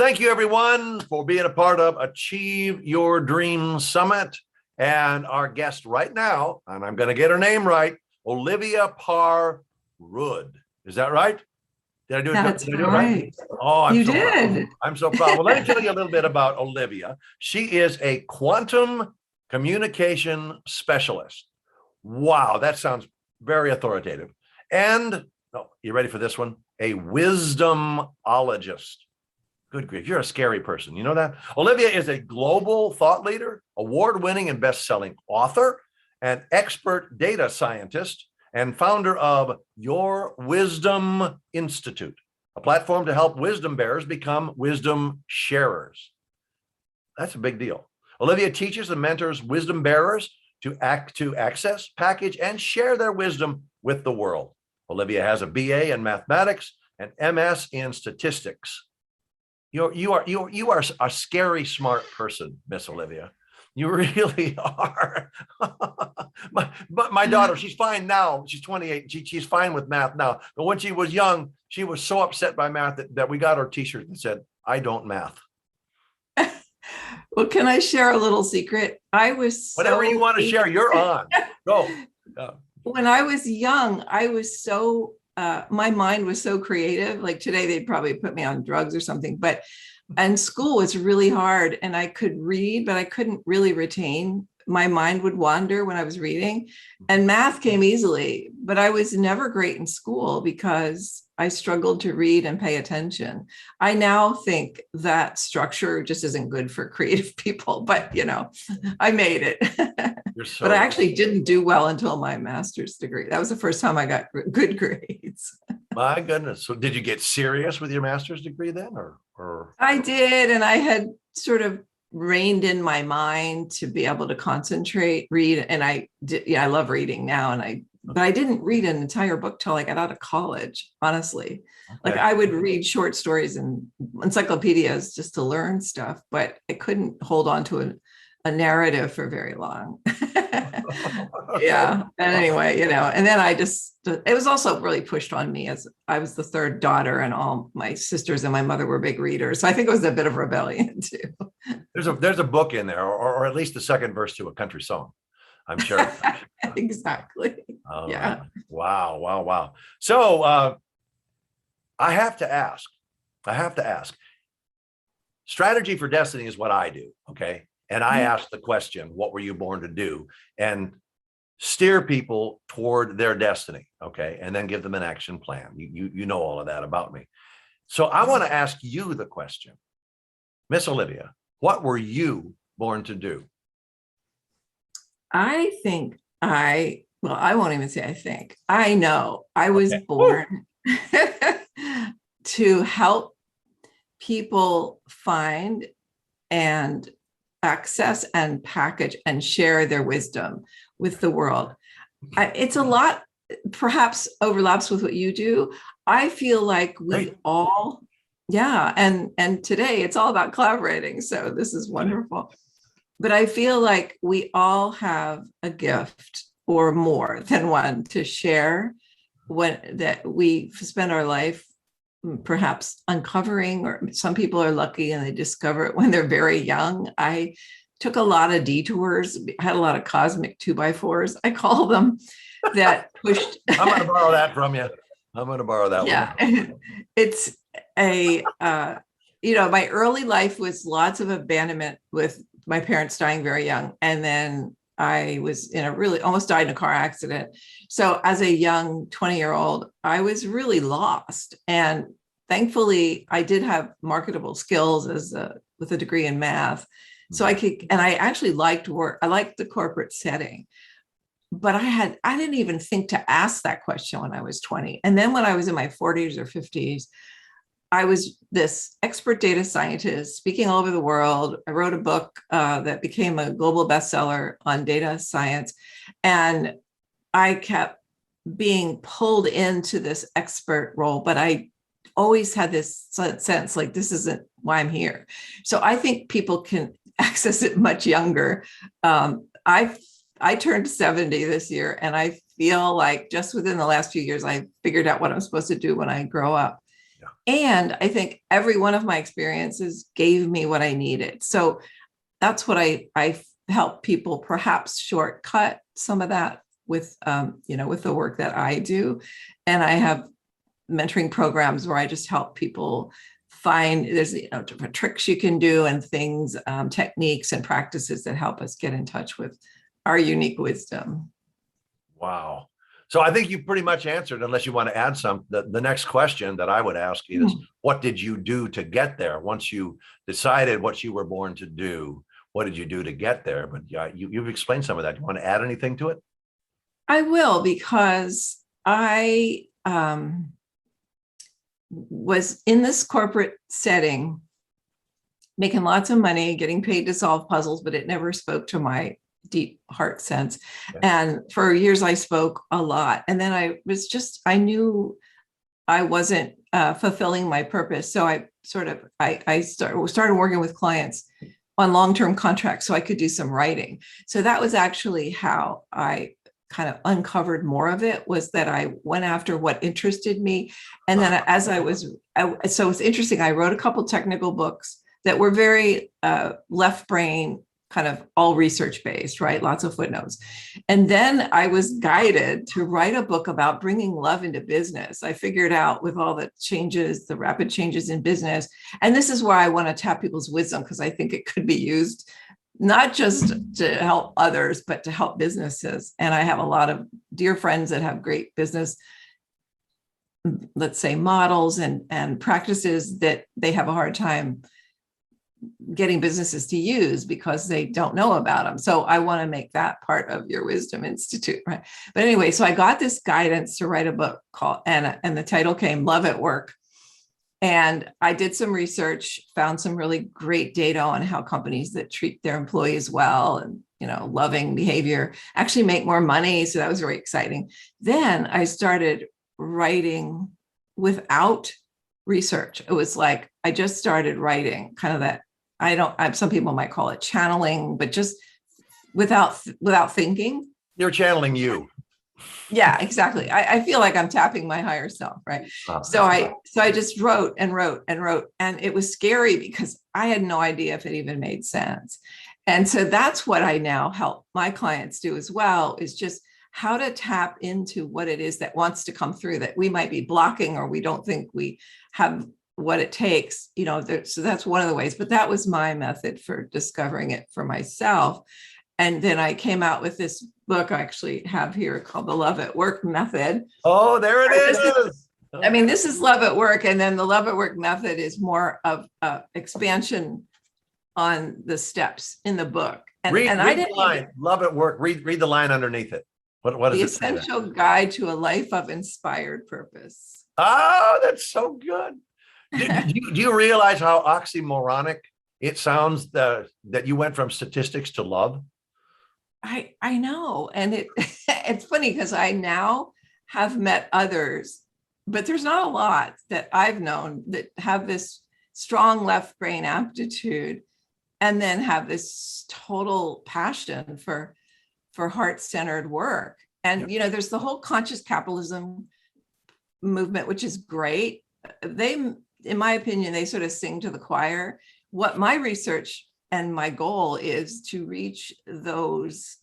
Thank you, everyone, for being a part of Achieve Your Dreams Summit. And our guest right now, and I'm going to get her name right, Olivia Parr-Rud. Is that right? Did I do it? That's Did I do it right. Oh, I'm You so proud. did. I'm so proud. Well, let me tell you a little bit about Olivia. She is a quantum communication specialist. Wow, that sounds very authoritative. And, oh, you ready for this one? A wisdomologist. Good grief, you're a scary person. You know that? Olivia is a global thought leader, award-winning and best-selling author, an expert data scientist, and founder of Your Wisdom Institute, a platform to help wisdom bearers become wisdom sharers. That's a big deal. Olivia teaches and mentors wisdom bearers to access, package, and share their wisdom with the world. Olivia has a BA in mathematics and MS in statistics. You are a scary smart person, Miss Olivia. You really are. But my daughter, she's fine now. She's 28. She's fine with math now. But when she was young, she was so upset by math that we got her t-shirt that said, "I don't math." Well, can I share a little secret? I was Whatever you want to share, you're on. Go. When I was young, I was so my mind was so creative. Like today, they'd probably put me on drugs or something, and school was really hard and I could read, but I couldn't really retain. My mind would wander when I was reading, and math came easily, but I was never great in school because I struggled to read and pay attention. I now think that structure just isn't good for creative people, but I made it. But I actually didn't do well until my master's degree. That was the first time I got good grades. My goodness. So did you get serious with your master's degree then, or? I did, and I had sort of reined in my mind to be able to concentrate, read, and I did. Yeah, I love reading now, but I didn't read an entire book till I got out of college, honestly. Okay. Like I would read short stories and encyclopedias just to learn stuff, but I couldn't hold on to a narrative for very long. Okay. Yeah. And anyway, and then it was also really pushed on me as I was the third daughter and all my sisters and my mother were big readers. So I think it was a bit of rebellion too. There's a book in there, or at least the second verse to a country song, I'm sure. Exactly. Yeah. Right. Wow. So I have to ask, strategy for destiny is what I do. Okay. And I ask the question, what were you born to do? And steer people toward their destiny. Okay. And then give them an action plan. You know all of that about me. So I want to ask you the question, Miss Olivia, what were you born to do? I won't even say I think. I know I was born to help people find and access and package and share their wisdom with the world. It's a lot, perhaps overlaps with what you do. I feel like we all, and today it's all about collaborating. So this is wonderful. But I feel like we all have a gift or more than one to share that we spend our life perhaps uncovering, or some people are lucky and they discover it when they're very young. I took a lot of detours, had a lot of cosmic 2x4s, I call them, that pushed. I'm going to borrow that from you. I'm going to borrow that one. Yeah, it's my early life was lots of abandonment with my parents dying very young. And then I was almost died in a car accident. So as a young 20-year-old, I was really lost. And thankfully I did have marketable skills with a degree in math. So I actually liked work. I liked the corporate setting, but I didn't even think to ask that question when I was 20. And then when I was in my 40s or 50s, I was this expert data scientist speaking all over the world. I wrote a book that became a global bestseller on data science. And I kept being pulled into this expert role, but I always had this sense like, this isn't why I'm here. So I think people can access it much younger. I turned 70 this year, and I feel like just within the last few years, I figured out what I'm supposed to do when I grow up. And I think every one of my experiences gave me what I needed. So that's what I help people perhaps shortcut some of that with, with the work that I do. And I have mentoring programs where I just help people find there's different tricks you can do and things, techniques and practices that help us get in touch with our unique wisdom. Wow. So I think you pretty much answered, unless you want to add some. The next question that I would ask is, what did you do to get there? Once you decided what you were born to do, what did you do to get there? But yeah, you've explained some of that. You want to add anything to it? I will, because I was in this corporate setting, making lots of money, getting paid to solve puzzles, but it never spoke to my deep heart sense. Yeah. And for years I spoke a lot. And then I knew I wasn't fulfilling my purpose. So I started working with clients on long-term contracts so I could do some writing. So that was actually how I kind of uncovered more of it, was that I went after what interested me. And then so it's interesting. I wrote a couple technical books that were very left brain, kind of all research based, right? Lots of footnotes. And then I was guided to write a book about bringing love into business. I figured out, with all the changes, the rapid changes in business, and this is where I want to tap people's wisdom, because I think it could be used not just to help others, but to help businesses. And I have a lot of dear friends that have great business, let's say, models and practices that they have a hard time getting businesses to use because they don't know about them. So I want to make that part of your Wisdom Institute, right? But anyway, so I got this guidance to write a book called, and the title came Love at Work. And I did some research, found some really great data on how companies that treat their employees well and, loving behavior actually make more money. So that was very exciting. Then I started writing without research. It was like, I just started writing kind of that, some people might call it channeling, but just without thinking. You're channeling you. Yeah, exactly. I feel like I'm tapping my higher self, right? So I just wrote and wrote and wrote, and it was scary because I had no idea if it even made sense. And so that's what I now help my clients do as well, is just how to tap into what it is that wants to come through that we might be blocking, or we don't think we have what it takes, so that's one of the ways. But that was my method for discovering it for myself. And then I came out with this book I actually have here called The Love at Work Method. Oh, there it is. I mean, this is Love at Work. And then the Love at Work Method is more of expansion on the steps in the book. And read I didn't the line. Love at Work. Read the line underneath it. What is the it? essential guide to a life of inspired purpose. Oh, that's so good. Do you realize how oxymoronic it sounds that you went from statistics to love? I know. And it's funny because I now have met others, but there's not a lot that I've known that have this strong left brain aptitude and then have this total passion for heart-centered work. And, there's the whole conscious capitalism movement, which is great. They, in my opinion, they sort of sing to the choir. What my research and my goal is to reach those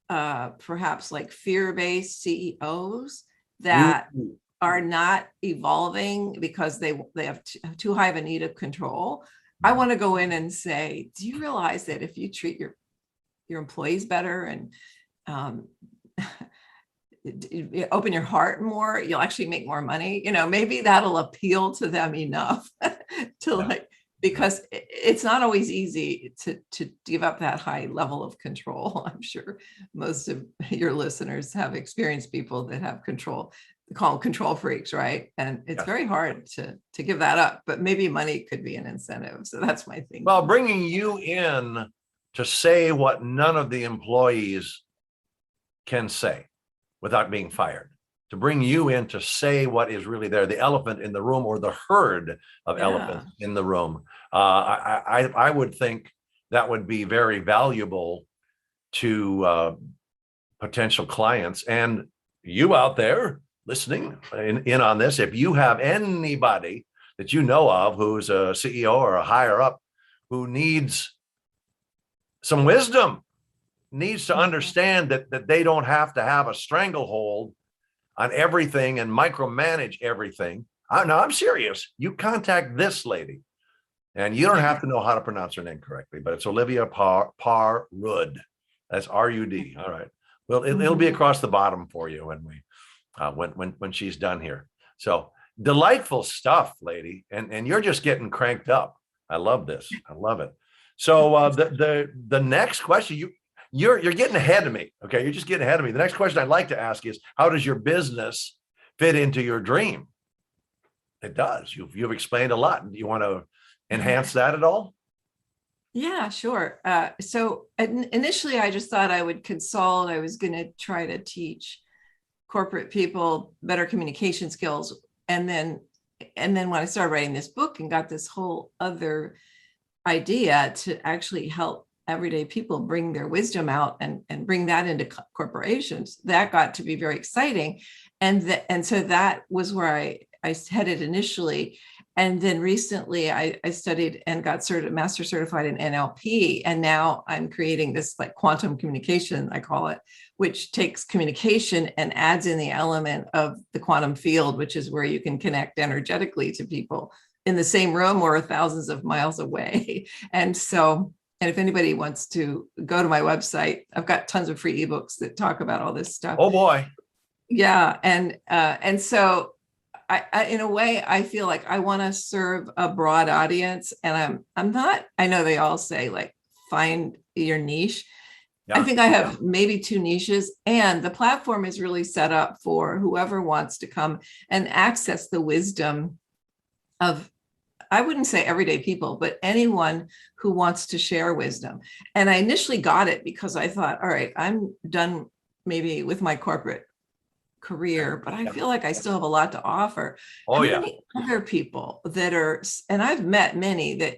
perhaps like fear-based CEOs that are not evolving because they have too high of a need of control. I want to go in and say, do you realize that if you treat your employees better and open your heart more, you'll actually make more money? Maybe that'll appeal to them enough to because it's not always easy to give up that high level of control. I'm sure most of your listeners have experienced people that have control. They call them control freaks, right? And it's very hard to give that up, but maybe money could be an incentive. So that's my thing. Well, bringing you in to say what none of the employees can say without being fired, to bring you in to say what is really there, the elephant in the room, or the herd of elephants in the room. I would think that would be very valuable to potential clients and you out there listening in on this, if you have anybody that you know of who's a CEO or a higher up who needs some wisdom, needs to understand that they don't have to have a stranglehold on everything and micromanage everything. No, I'm serious. You contact this lady, and you don't have to know how to pronounce her name correctly, but it's Olivia Parr-Rud. That's R-U-D. All right. Well, it'll be across the bottom for you when she's done here. So delightful stuff, lady, and you're just getting cranked up. I love this. I love it. So the next question, you're getting ahead of me. Okay, you're just getting ahead of me. The next question I'd like to ask is, how does your business fit into your dream? It does. You've explained a lot. Do you want to enhance that at all? Yeah, sure. So initially, I just thought I would consult. I was going to try to teach corporate people better communication skills, and then when I started writing this book and got this whole other idea to actually help everyday people bring their wisdom out and bring that into corporations, that got to be very exciting, and so that was where I headed initially. And then recently I studied and got master certified in NLP. And now I'm creating this like quantum communication, I call it, which takes communication and adds in the element of the quantum field, which is where you can connect energetically to people in the same room or thousands of miles away. And if anybody wants to go to my website, I've got tons of free ebooks that talk about all this stuff. Oh boy. Yeah. And so I, in a way, I feel like I want to serve a broad audience, and I'm not, I know they all say like, find your niche. Yeah. I think I have maybe 2 niches, and the platform is really set up for whoever wants to come and access the wisdom of, I wouldn't say everyday people, but anyone who wants to share wisdom. And I initially got it because I thought, all right, I'm done maybe with my corporate career, but I feel like I still have a lot to offer. Oh, How yeah. many other people that are, and I've met many that,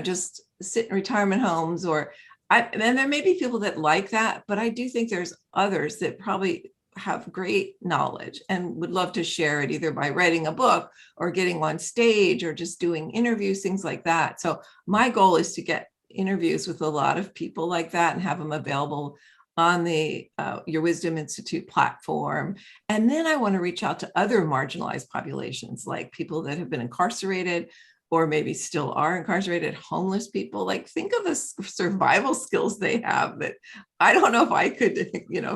just sit in retirement homes, and there may be people that like that, but I do think there's others that probably have great knowledge and would love to share it either by writing a book or getting on stage or just doing interviews, things like that. So my goal is to get interviews with a lot of people like that and have them available on the Your Wisdom Institute platform. And then I want to reach out to other marginalized populations, like people that have been incarcerated or maybe still are incarcerated, homeless people. Like, think of the survival skills they have that I don't know if I could,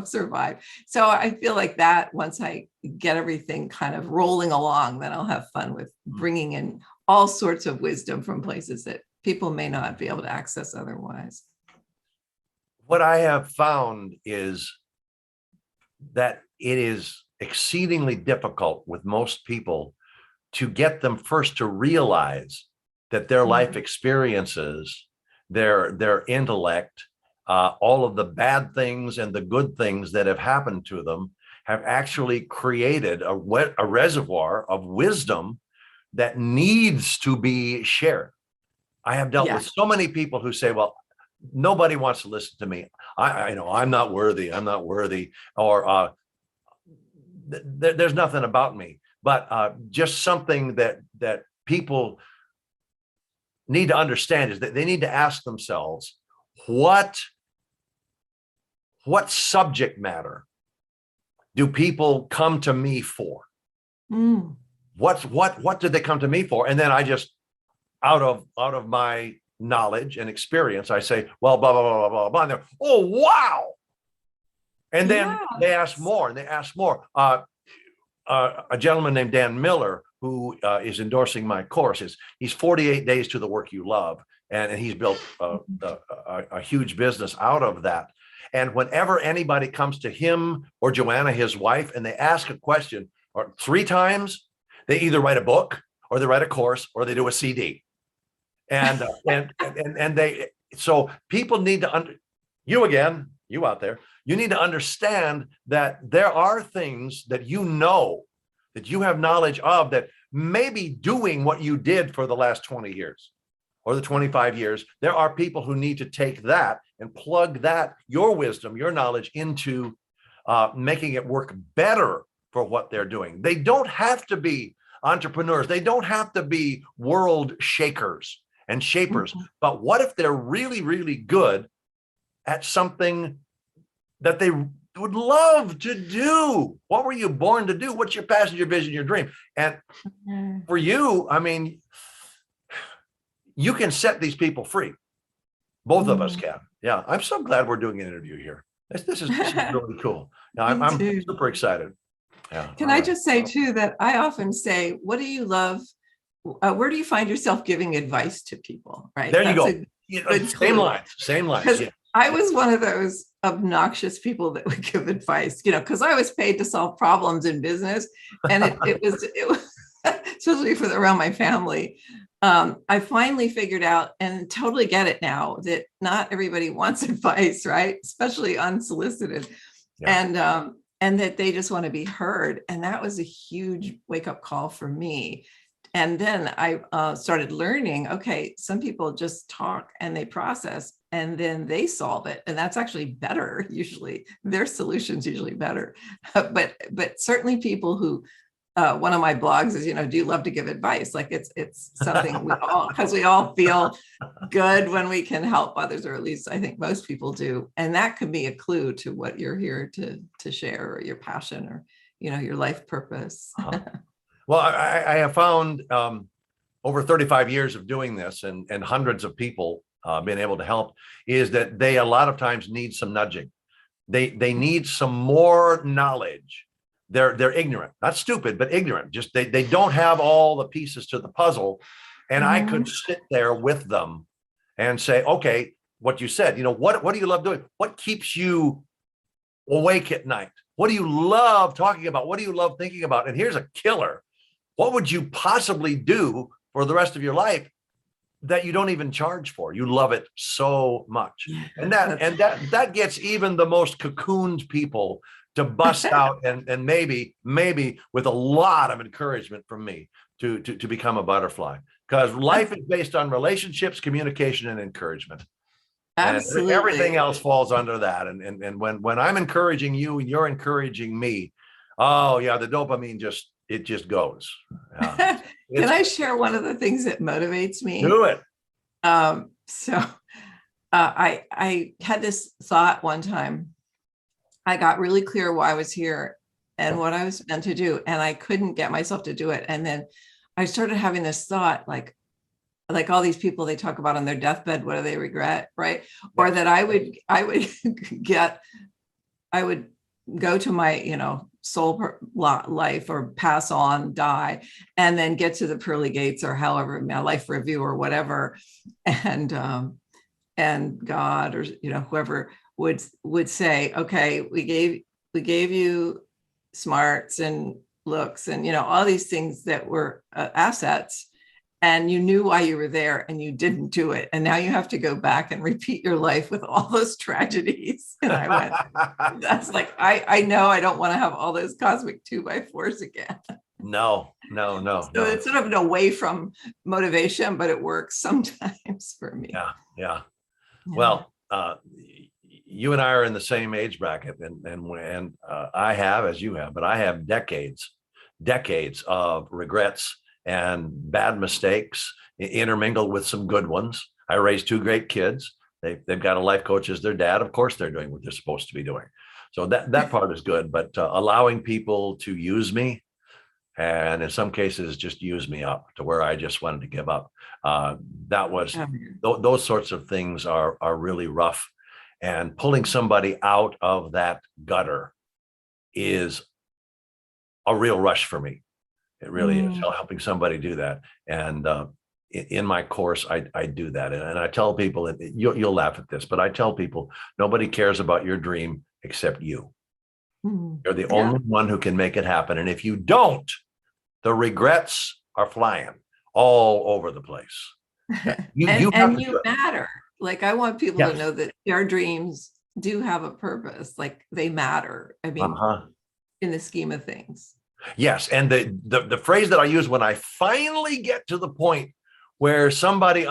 survive. So I feel like that once I get everything kind of rolling along, then I'll have fun with bringing in all sorts of wisdom from places that people may not be able to access otherwise. What I have found is that it is exceedingly difficult with most people to get them first to realize that their life experiences, their intellect, all of the bad things and the good things that have happened to them have actually created a reservoir of wisdom that needs to be shared. I have dealt with so many people who say, well, nobody wants to listen to me. I'm not worthy. I'm not worthy. Or there's nothing about me. But just something that people need to understand is that they need to ask themselves, what subject matter do people come to me for? What did they come to me for? And then I just, out of my knowledge and experience, I say, well, blah, blah, blah, blah, blah. And they're, oh, wow. And then they ask more and they ask more. A gentleman named Dan Miller, who is endorsing my course, he's 48 Days to the Work You Love. And he's built a huge business out of that. And whenever anybody comes to him or Joanna, his wife, and they ask a question, or 3 times, they either write a book or they write a course or they do a CD. And they, so people need to you out there, you need to understand that there are things that that you have knowledge of that may be doing what you did for the last 20 years or the 25 years. There are people who need to take that and plug that, your wisdom, your knowledge, into making it work better for what they're doing. They don't have to be entrepreneurs. They don't have to be world shakers and shapers. Mhm. But what if they're really, really good at something that they would love to do? What were you born to do? What's your passion, your vision, your dream? And for you, I mean, you can set these people free. Both of us can. Yeah, I'm so glad we're doing an interview here. This is really cool. Now, I'm super excited. Yeah. Can I just say too that I often say, what do you love? Where do you find yourself giving advice to people? Right. There you go. Same lines. Yeah. I was one of those obnoxious people that would give advice, because I was paid to solve problems in business, and it was especially around my family. I finally figured out and totally get it now that not everybody wants advice, right? Especially unsolicited. Yeah. And that they just want to be heard. And that was a huge wake-up call for me. And then I started learning, okay, some people just talk and they process and then they solve it. And that's actually better, usually. Their solution's usually better. But certainly people who, one of my blogs is, do you love to give advice? Like it's something because we all feel good when we can help others, or at least I think most people do. And that could be a clue to what you're here to share, or your passion, or, your life purpose. Well, I have found over 35 years of doing this and hundreds of people being able to help, is that they a lot of times need some nudging. They need some more knowledge. They're ignorant, not stupid, but ignorant. Just they don't have all the pieces to the puzzle. And I could sit there with them and say, okay, what you said, what do you love doing? What keeps you awake at night? What do you love talking about? What do you love thinking about? And here's a killer. What would you possibly do for the rest of your life that you don't even charge for? You love it so much. And that gets even the most cocooned people to bust out and maybe with a lot of encouragement from me to become a butterfly, because life is based on relationships, communication, and encouragement. Absolutely. And everything else falls under that. And when I'm encouraging you and you're encouraging me, oh yeah, the dopamine just goes. Can I share one of the things that motivates me? Do it. So I had this thought one time. I got really clear why I was here and what I was meant to do, and I couldn't get myself to do it. And then I started having this thought, like all these people they talk about on their deathbed, what do they regret, right? Or that I would go to my, soul life, or pass on, die, and then get to the pearly gates, or however, my life review or whatever. And God, or, whoever would say, okay, we gave you smarts and looks and, all these things that were assets, and you knew why you were there and you didn't do it. And now you have to go back and repeat your life with all those tragedies. And I went, that's like, I know I don't want to have all those cosmic 2x4s again. No. So it's sort of an away from motivation, but it works sometimes for me. Yeah. Well, you and I are in the same age bracket, and I have, as you have, but I have decades of regrets and bad mistakes intermingled with some good ones. I raised two great kids. They've got a life coach as their dad. Of course, they're doing what they're supposed to be doing. So that part is good, but allowing people to use me, and in some cases just use me up to where I just wanted to give up. Those sorts of things are really rough. And pulling somebody out of that gutter is a real rush for me. It really is, helping somebody do that. And in my course, I do that. And I tell people, and you'll laugh at this, but I tell people, nobody cares about your dream except you. You're the only one who can make it happen. And if you don't, the regrets are flying all over the place. You matter. Like, I want people to know that their dreams do have a purpose. Like, they matter. I mean, in the scheme of things. Yes. And the phrase that I use when I finally get to the point where somebody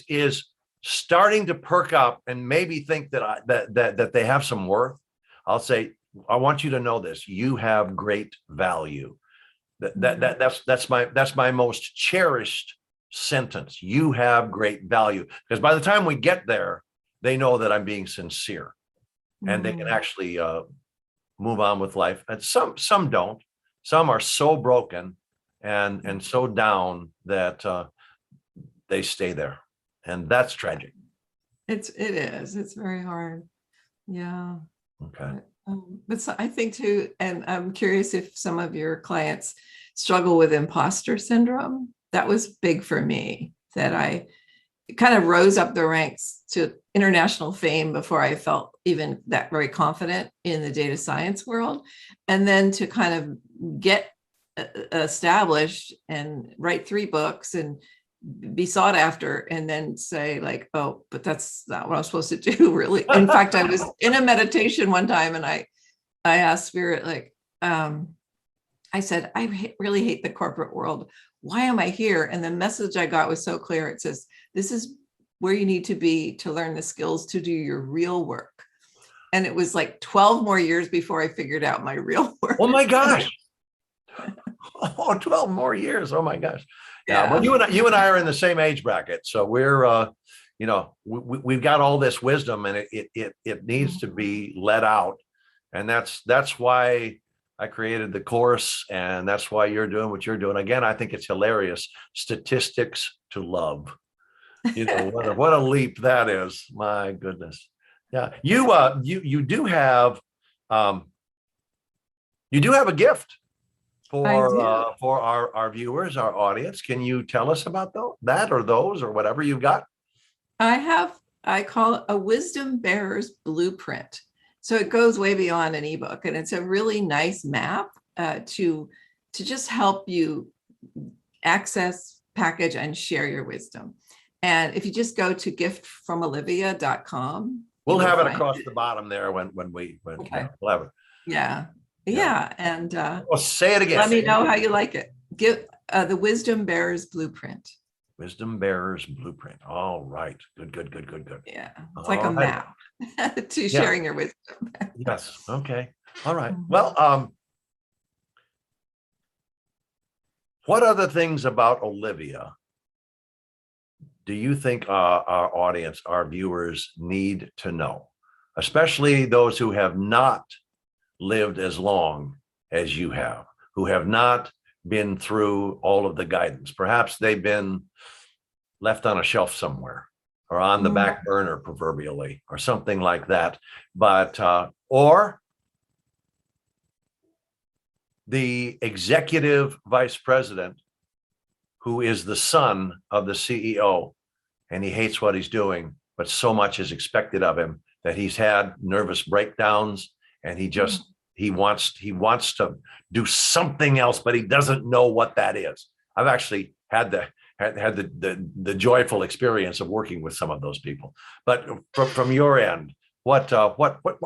is starting to perk up and maybe think that they have some worth, I'll say, I want you to know this. You have great value. That's my most cherished sentence. You have great value, because by the time we get there, they know that I'm being sincere, and they can actually move on with life. And some don't. Some are so broken and so down that they stay there, and that's tragic. It is. It's very hard. Yeah. Okay. But so I think too, and I'm curious if some of your clients struggle with imposter syndrome. That was big for me, that I kind of rose up the ranks to international fame before I felt even that very confident in the data science world. And then to kind of get established and write 3 books and be sought after, and then say like, oh, but that's not what I'm supposed to do, really. In fact, I was in a meditation one time, and I asked Spirit, like, I said, I really hate the corporate world. Why am I here? And the message I got was so clear. It says, this is where you need to be to learn the skills to do your real work. And it was like 12 more years before I figured out my real work. Oh my gosh. Oh, 12 more years. Oh my gosh. Yeah. Well, you and I are in the same age bracket. So we're, we've got all this wisdom, and it needs to be let out. And that's why I created the course, and that's why you're doing what you're doing. Again, I think it's hilarious. Statistics to love. What a leap that is. My goodness. Yeah. You do have a gift for our viewers, our audience. Can you tell us about that or those or whatever you've got? I call it a wisdom bearer's blueprint. So it goes way beyond an ebook, and it's a really nice map to just help you access, package, and share your wisdom. And if you just go to giftfromolivia.com, we'll have it across the bottom there when okay. We'll have it. Yeah. And well, say it again. Let me know how you like it. Give the Wisdom Bearer's Blueprint. Wisdom Bearer's Blueprint. All right. Good. Yeah. It's like a map to sharing your wisdom. Yes. Okay. All right. Well, what other things about Olivia do you think our audience, our viewers, need to know, especially those who have not lived as long as you have, who have not been through all of the guidance? Perhaps they've been left on a shelf somewhere, or on the back burner, proverbially, or something like that. But or the executive vice president, who is the son of the CEO, and he hates what he's doing, but so much is expected of him that he's had nervous breakdowns, and he wants to do something else, but he doesn't know what that is. I've actually had the joyful experience of working with some of those people. But from your end, what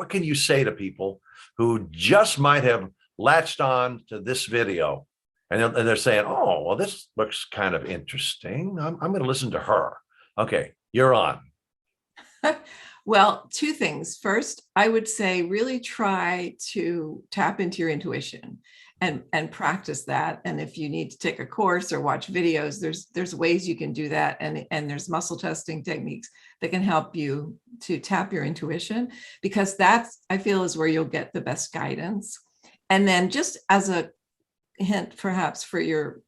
can you say to people who just might have latched on to this video, and they're saying, oh, well, this looks kind of interesting. I'm going to listen to her. Okay, you're on. Well, 2 things. First, I would say really try to tap into your intuition and practice that. And if you need to take a course or watch videos, there's ways you can do that. And there's muscle testing techniques that can help you to tap your intuition, because that's, I feel, is where you'll get the best guidance. And then, just as a hint, perhaps for your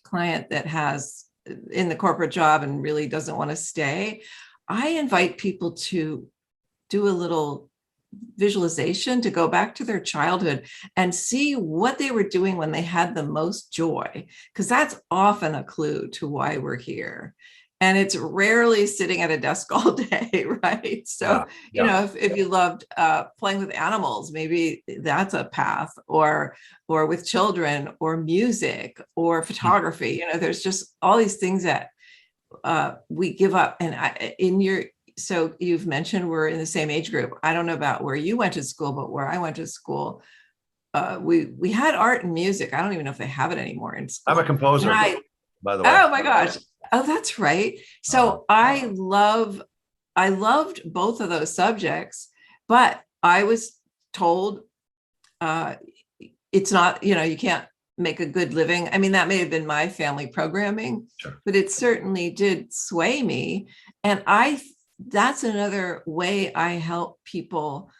client that has in the corporate job and really doesn't want to stay, I invite people to do a little visualization, to go back to their childhood and see what they were doing when they had the most joy, because that's often a clue to why we're here. And it's rarely sitting at a desk all day, right? So, if you loved playing with animals, maybe that's a path, or with children, or music, or photography. There's just all these things that we give up. And so you've mentioned we're in the same age group. I don't know about where you went to school, but where I went to school, we had art and music. I don't even know if they have it anymore in school. I'm a composer, by the way. Oh my gosh. Oh, that's right. So I loved both of those subjects, but I was told, it's not, you can't make a good living. I mean, that may have been my family programming, Sure. but it certainly did sway me. And that's another way I help people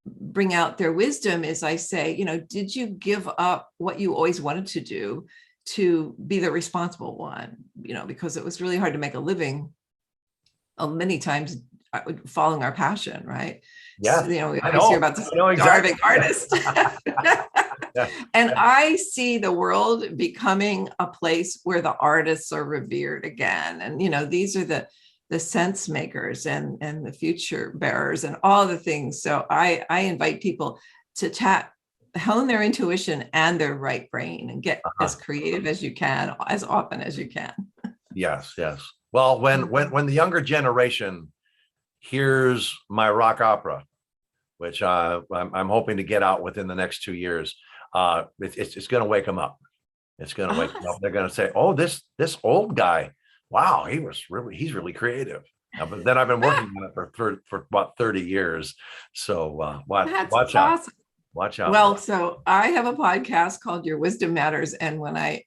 bring out their wisdom is I say, did you give up what you always wanted to do to be the responsible one? Because it was really hard to make a living many times following our passion, right? Yeah, So, we I always hear know. about this I know exactly. starving artist. Yeah. And I see the world becoming a place where the artists are revered again. And, these are the sense makers and the future bearers and all the things. So I invite people to hone their intuition and their right brain and get as creative as you can, as often as you can. Yes, yes. Well, when the younger generation hears my rock opera, which I'm hoping to get out within the next 2 years, it's going to wake them up. It's going to wake them up. They're going to say, "Oh, this old guy, wow, he's really creative." But then I've been working on it for about 30 years. So watch out. Awesome. Watch out. Well, so I have a podcast called Your Wisdom Matters. And when I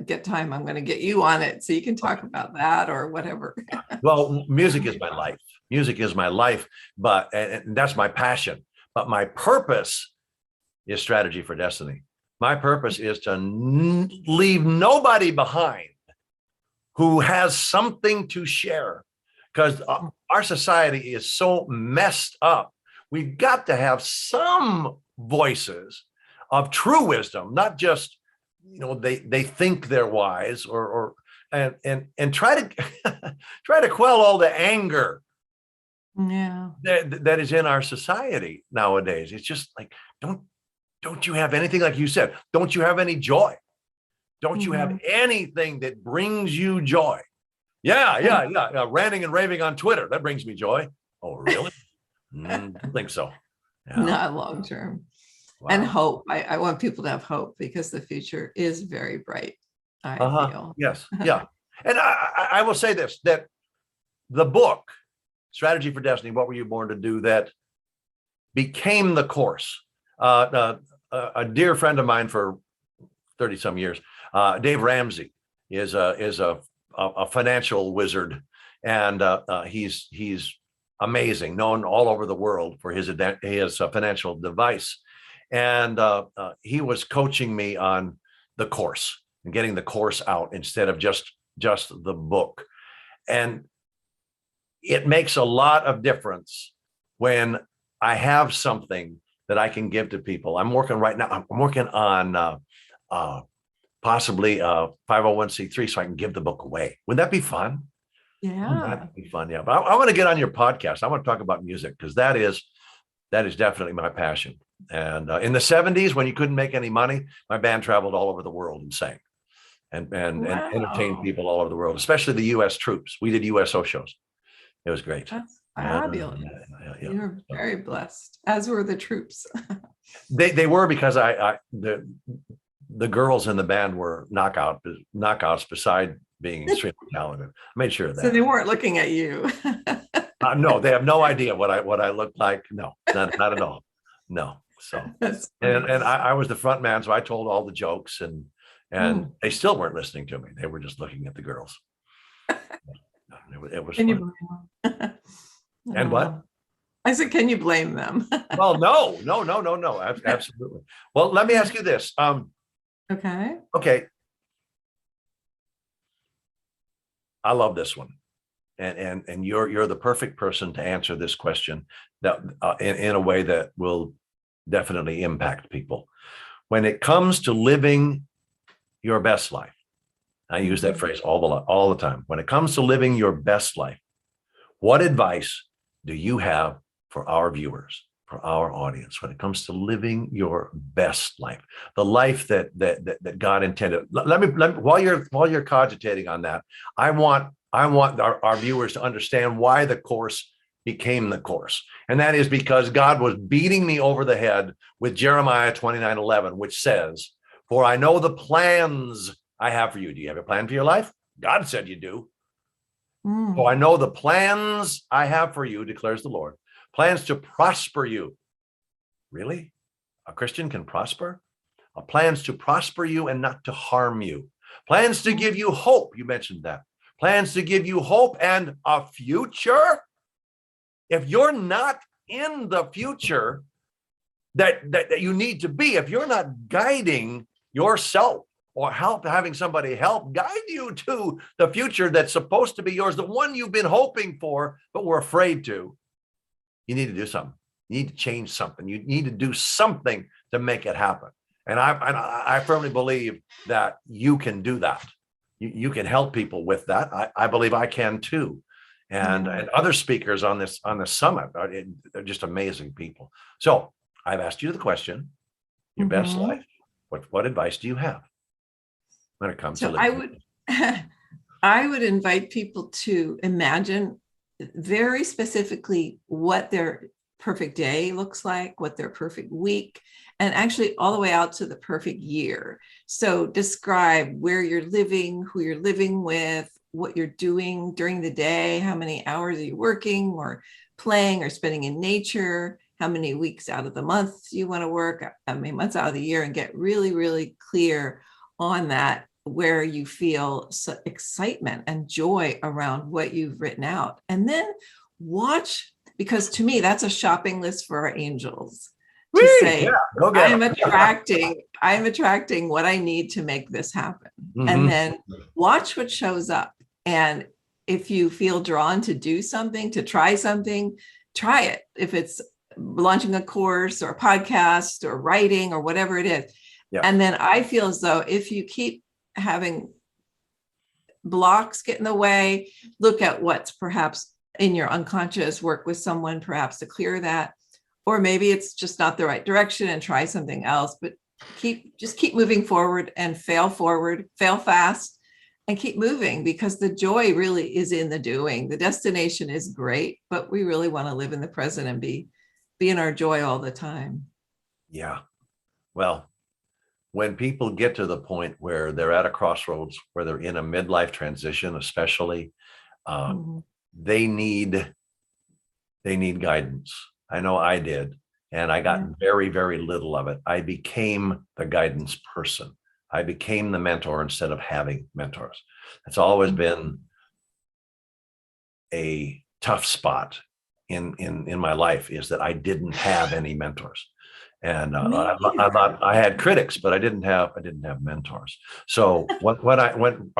get time, I'm going to get you on it so you can talk about that or whatever. Well, music is my life. Music is my life, and that's my passion. But my purpose is Strategy for Destiny. My purpose is to leave nobody behind who has something to share, because our society is so messed up. We've got to have some voices of true wisdom, not just, they think they're wise and try to quell all the anger that is in our society nowadays. It's just like, don't you have anything, like you said, don't you have any joy? Don't you have anything that brings you joy? Yeah. Ranting and raving on Twitter, that brings me joy. Oh, really? I don't think so. Yeah. Not long term. Wow. And hope. I want people to have hope because the future is very bright, I feel. Yes. Yeah. And I will say this, that the book, Strategy for Destiny, What Were You Born to Do, that became the course. A dear friend of mine for 30 some years, Dave Ramsey, is a financial wizard, and he's amazing, known all over the world for his financial advice. And he was coaching me on the course and getting the course out instead of just the book. And it makes a lot of difference when I have something that I can give to people. I'm working right now. I'm working on possibly a 501c3 so I can give the book away. Wouldn't that be fun? Yeah, that'd be fun. Yeah, but I want to get on your podcast. I want to talk about music, because that is definitely my passion. And in the 70s, when you couldn't make any money, my band traveled all over the world and sang and entertained people all over the world, especially the U.S. troops. We did USO shows. It was great. That's fabulous. Yeah. You were very blessed, as were the troops. They were, because the girls in the band were knockouts beside being extremely talented. I made sure of that. So they weren't looking at you. No, they have no idea what I look like. No, not at all. No. So and I was the front man, so I told all the jokes, and they still weren't listening to me. They were just looking at the girls. It was fun. And what? I said, can you blame them? Well, no. Absolutely. Well, let me ask you this. Okay. I love this one. And you're the perfect person to answer this question that in a way that will definitely impact people. When it comes to living your best life, I use that phrase all the time. When it comes to living your best life, what advice do you have for our viewers, for our audience, when it comes to living your best life, the life that God intended? Let me while you're cogitating on that, I want our viewers to understand why the course became the course. And that is because God was beating me over the head with Jeremiah 29:11, which says, "For I know the plans I have for you." Do you have a plan for your life? God said you do. "So I know the plans I have for you, declares the Lord, plans to prosper you Really? A Christian can prosper? Plans to prosper you and not to harm you. Plans to give you hope. You mentioned that. Plans to give you hope and a future. If you're not in the future that you need to be, if you're not guiding yourself or having somebody help guide you to the future that's supposed to be yours, the one you've been hoping for, but we're afraid to, you need to do something. You need to change something. You need to do something to make it happen. And I firmly believe that you can do that. You can help people with that. I believe I can too. And other speakers on this summit they're just amazing people. So I've asked you the question, your best life. What advice do you have when it comes to living? I would invite people to imagine very specifically what their perfect day looks like, what their perfect week, and actually all the way out to the perfect year. So describe where you're living, who you're living with, what you're doing during the day, how many hours are you working or playing or spending in nature, how many weeks out of the month you want to work, how many months out of the year, and get really, really clear on that, where you feel excitement and joy around what you've written out. And then watch, because to me, that's a shopping list for our angels to say, I'm attracting what I need to make this happen. And then watch what shows up. And if you feel drawn to do something, to try something, try it. If it's launching a course or a podcast or writing or whatever it is. Yeah. And then I feel as though if you keep having blocks get in the way, look at what's perhaps in your unconscious, work with someone perhaps to clear that, or maybe it's just not the right direction and try something else, but just keep moving forward and fail fast and keep moving, because the joy really is in the doing. The destination is great, but we really want to live in the present and be in our joy all the time. Yeah. Well, when people get to the point where they're at a crossroads, where they're in a midlife transition, especially, they need guidance. I know I did, and I got very, very little of it. I became the guidance person. I became the mentor instead of having mentors. It's always been a tough spot in my life, is that I didn't have any mentors. And I had critics, but I didn't have mentors. So what I went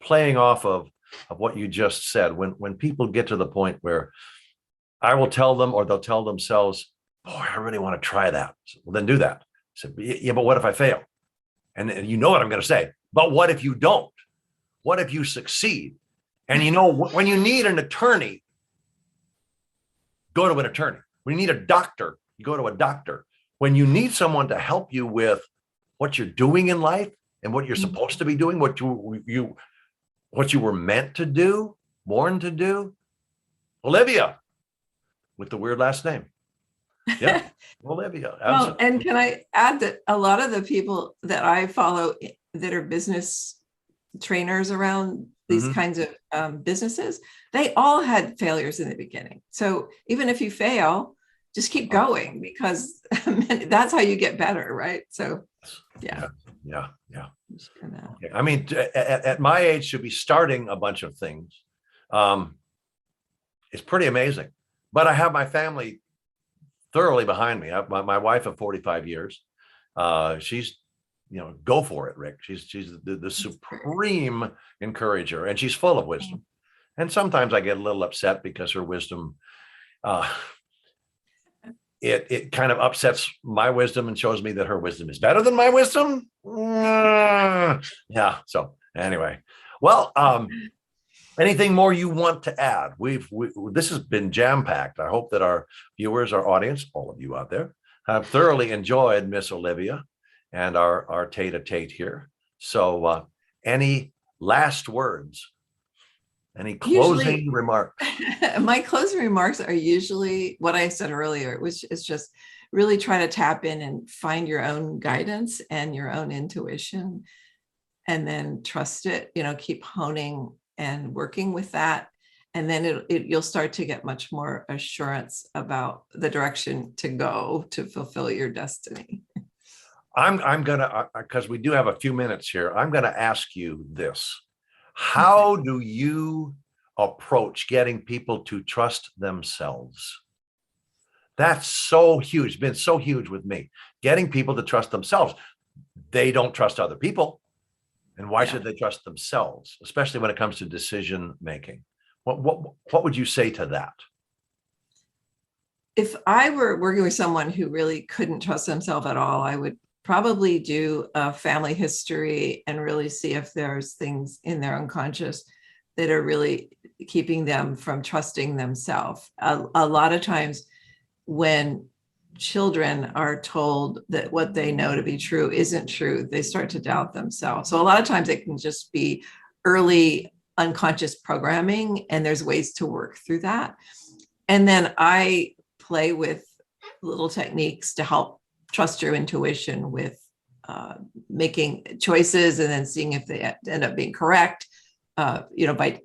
playing off of what you just said, when people get to the point where I will tell them, or they'll tell themselves, boy, I really want to try that. So, well, then do that. I said, yeah, but what if I fail? And you know what I'm going to say, but what if you don't? What if you succeed? And you know, when you need an attorney, go to an attorney. When you need a doctor, you go to a doctor. When you need someone to help you with what you're doing in life and what you're supposed to be doing, what you were meant to do, born to do, Olivia, with the weird last name. Yeah, Olivia. Well, and can I add that a lot of the people that I follow that are business trainers around these kinds of businesses, they all had failures in the beginning. So even if you fail, just keep going, because that's how you get better, right? So, yeah. I mean, at my age, to be starting a bunch of things, it's pretty amazing. But I have my family thoroughly behind me. My wife of 45 years, she's, go for it, Rick. She's the supreme encourager, and she's full of wisdom. And sometimes I get a little upset because her wisdom, it kind of upsets my wisdom and shows me that her wisdom is better than my wisdom. Yeah. So anyway, well, anything more you want to add? This has been jam-packed. I hope that our viewers, our audience, all of you out there, have thoroughly enjoyed Miss Olivia and our tete-a-tete here. So any last words? Any closing remarks? My closing remarks are usually what I said earlier, which is just really try to tap in and find your own guidance and your own intuition, and then trust it, keep honing and working with that. And then you'll start to get much more assurance about the direction to go to fulfill your destiny. I'm gonna, because we do have a few minutes here, I'm gonna ask you this. How do you approach getting people to trust themselves? That's so huge. It's been so huge with me, getting people to trust themselves. They don't trust other people. And why should they trust themselves, especially when it comes to decision making? What would you say to that? If I were working with someone who really couldn't trust themselves at all, I would probably do a family history and really see if there's things in their unconscious that are really keeping them from trusting themselves. A lot of times when children are told that what they know to be true isn't true, they start to doubt themselves. So a lot of times it can just be early unconscious programming, and there's ways to work through that. And then I play with little techniques to help trust your intuition with making choices and then seeing if they end up being correct, by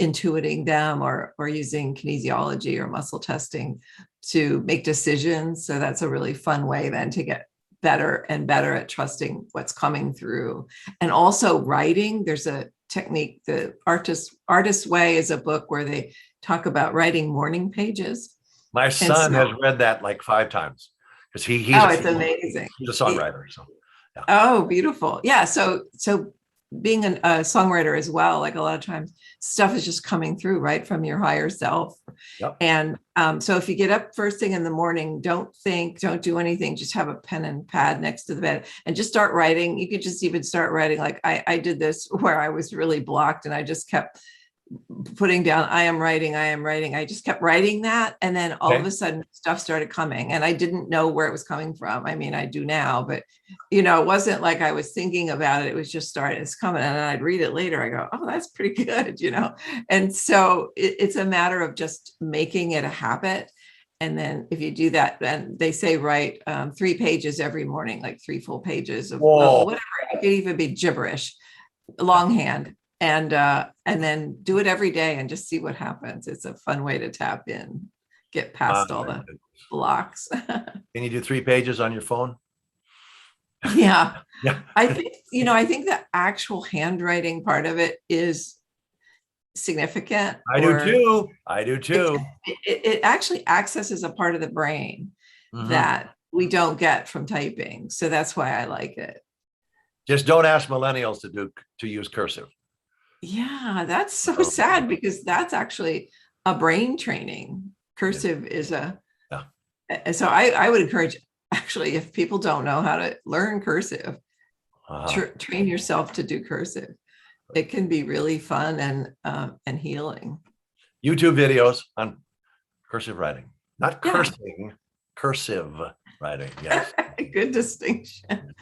intuiting them or using kinesiology or muscle testing to make decisions. So that's a really fun way then to get better and better at trusting what's coming through. And also writing, there's a technique, the Artist's Way is a book where they talk about writing morning pages. My son has read that like 5 times because it's amazing. He's a songwriter. So yeah. Oh, beautiful. Yeah. So being a songwriter as well, like a lot of times stuff is just coming through right from your higher self. Yep. And so if you get up first thing in the morning, don't think, don't do anything, just have a pen and pad next to the bed and just start writing. You could just even start writing. Like I did this where I was really blocked and I just kept putting down, I am writing. I just kept writing that. And then all of a sudden stuff started coming and I didn't know where it was coming from. I mean, I do now, but it wasn't like I was thinking about it. It was just it's coming. And then I'd read it later. I go, oh, that's pretty good, And so it's a matter of just making it a habit. And then if you do that, then they say, write 3 pages every morning, like 3 full pages of whatever. It could even be gibberish, longhand. And then do it every day and just see what happens. It's a fun way to tap in, get past all the blocks. Can you do 3 pages on your phone? Yeah. Yeah. I think the actual handwriting part of it is significant. I do too. It actually accesses a part of the brain that we don't get from typing. So that's why I like it. Just don't ask millennials to use cursive. Yeah, that's so sad because that's actually a brain training. Cursive is so I would encourage, actually, if people don't know how to learn cursive, train yourself to do cursive. It can be really fun and healing. YouTube videos on cursive writing, not cursing, cursive writing. Yes. Good distinction.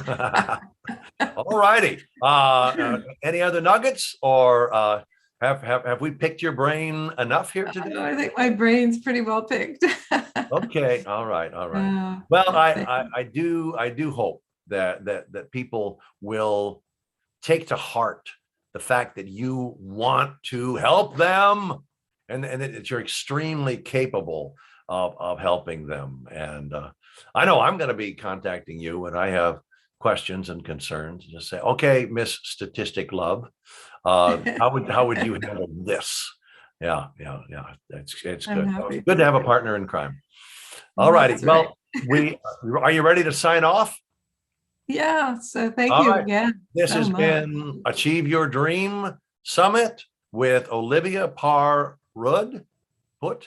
All righty. Any other nuggets, or have we picked your brain enough here today? I think my brain's pretty well picked. Okay. All right. Well, I do hope that people will take to heart the fact that you want to help them, and that you're extremely capable of helping them. And I know I'm going to be contacting you when I have questions and concerns. Just say, okay, Miss Statistic Love, how would you handle this? Yeah. It's good. Good to have a partner in crime. All righty. Well, are you ready to sign off? Yeah. So thank you again. This has been Achieve Your Dream Summit with Olivia Parr-Rud. Rud.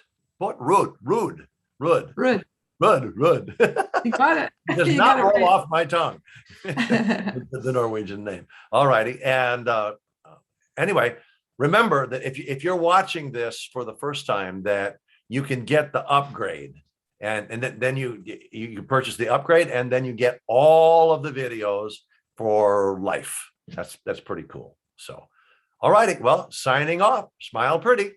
You got it. It does not roll off my tongue. The Norwegian name. All righty. And anyway, remember that if you're watching this for the first time, that you can get the upgrade, and then you purchase the upgrade, and then you get all of the videos for life. That's pretty cool. So, all righty. Well, signing off. Smile pretty.